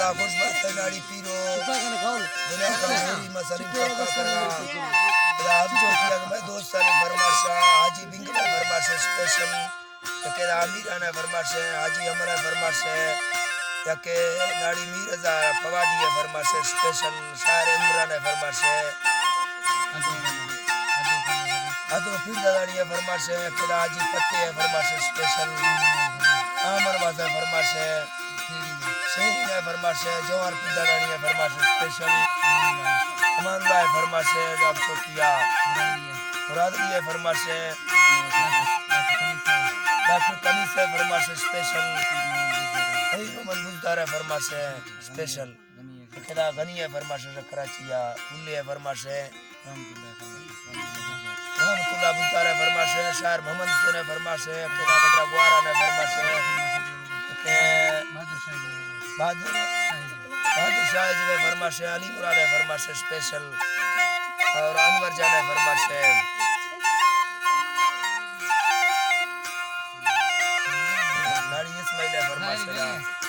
केदा खुश बात नाड़ी पीरो दुनिया का मेरी मसली पक्का करना केदा हम चोटिया के मैं दोस्त सानी फरमाशा हाजी बिंग में फरमाश स्पेशल केदा अमीरा ने फरमाश हाजी हमारा फरमाश या के नाड़ी मीरजा पवादी है फरमाश स्पेशल शायर इमरान है फरमाश अदो फिर दाड़ी है फरमाश केदा हाजी पत्ते है फरमाश स्पेशल आमर वाजा फरमाश शेख ने फरमाश जवार पिदा दाड़ी है फरमाश स्पेशल अमानुल्लाह है फरमाश जब चोटिया मुरादली है फरमाश डॉक्टर कनीस है फरमाश स्पेशल मोहम्मद बुलदार है फरमाश स्पेशल केदा गनी है फरमाश कराचिया उल्ले है फरमाश रहमतुल्लाह बुलदार है फरमाश शायर मोहम्मद हुसैन है फरमाश केदा बदरा गुआरा ने फरमाश बहादुर शाह जो है फरमाश अली मुराद है फरमाश स्पेशल और अनवर जान है फरमाश नाड़ी इस्माइल है फरमाश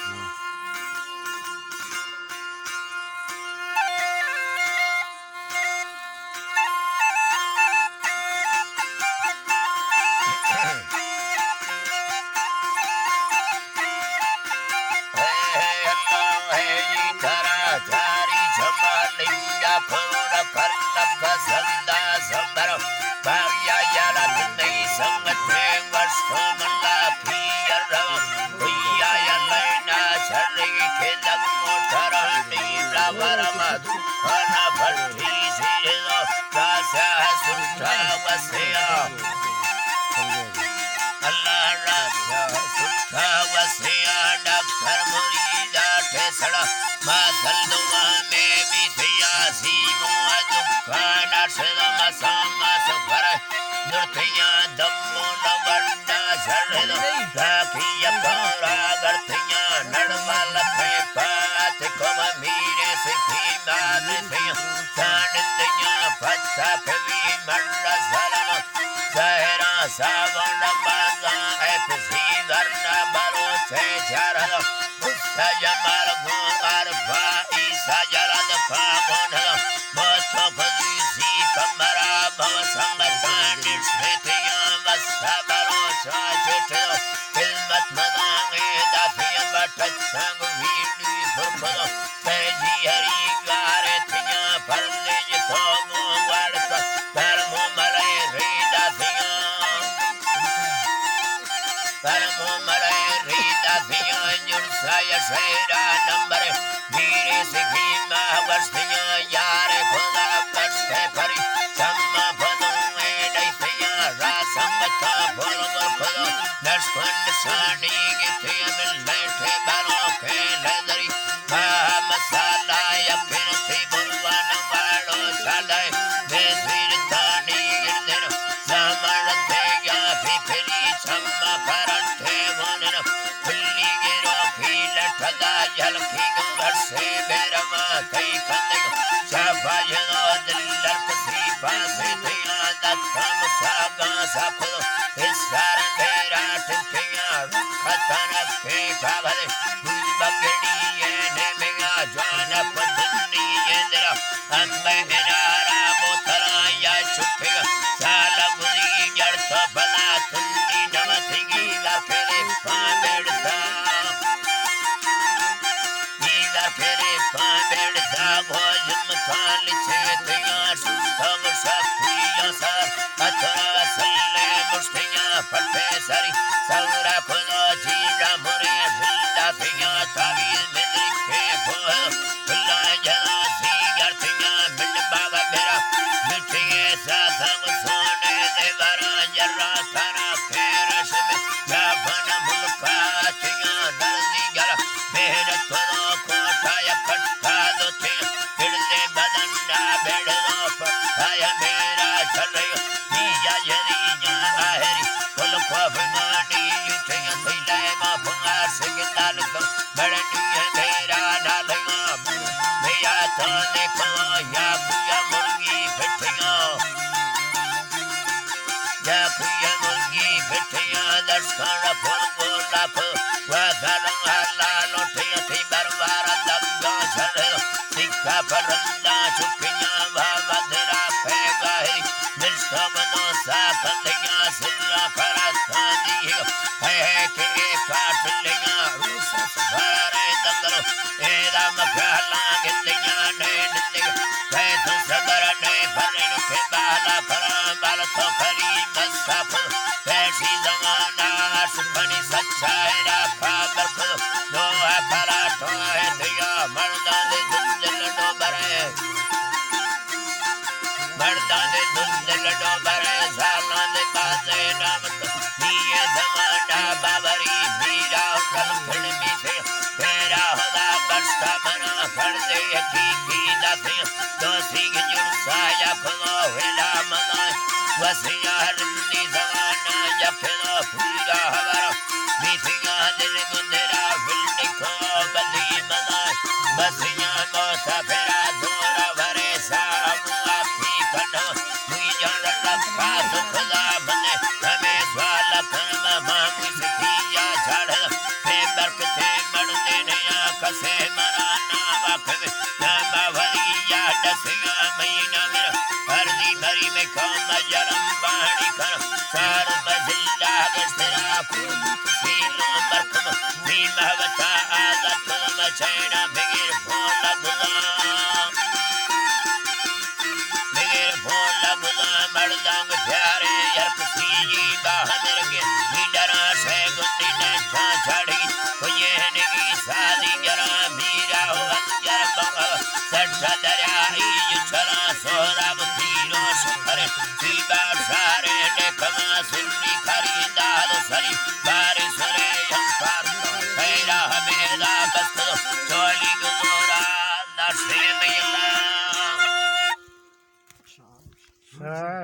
Dars kana pol go lap wa garang hala lo thi thi barwa परंदा चुकिया भद्रा खे गाही निर्समनो सा कंदिया सिरा खरसा दी है के काट लिया रूस भरे दंगलो ए राम ख्याला गिलिया ने निंदिया कै तो सबर ने भरे के बाला फरा बाल तो खरी मसाफ कैसी जमाना सुखनी सच्चाई राखा बरखो दो फरा तो है दिया मर्दा दे दुंजल डो बरे मर्दा दे दुंजल डो बरे साला दे बाजे नामत नीए जमाना बाबरी मीरा कल फिल्मी से तेरा होदा बस्ता मना कर दे की दाते तो सिंह जुसाया खलो वेला मना वसिया रंदी जमाना जखलो पूरा हवारा मीठिया दिल गुंदरा फिल्मी को बदी मना वसिया मोसा फेरा जोरा भरे सामू आपी कनो मुझे रखा सुखदा मने हमें स्वाला कर्म मामी सखिया झाड़ ते बरकते मरदे नया कसे मरा ना वखवे ना बावरिया दसिया महीना मेरा हरदी भरी में कम जरम पानी कर सार बजिल्ला गस्तरा खूब सीलो बरकम नी महवता आदत मचैना बिगिर फोला गुलाम बिगिर फोला गुलाम मर्दांग प्यारे यर्क सीजी बाहर के निडरा से गुंडी ने छाड़ी कोई नगी सादी जरा मीरा हो अंजर बंगा सट्टा दरिया छरा सोरा तीरो सुखर सीबा सारे ने कमा सुन्नी खरीदा सरी बारिश रे हम पार तेरा हमें बस चोली गुजरा नशे में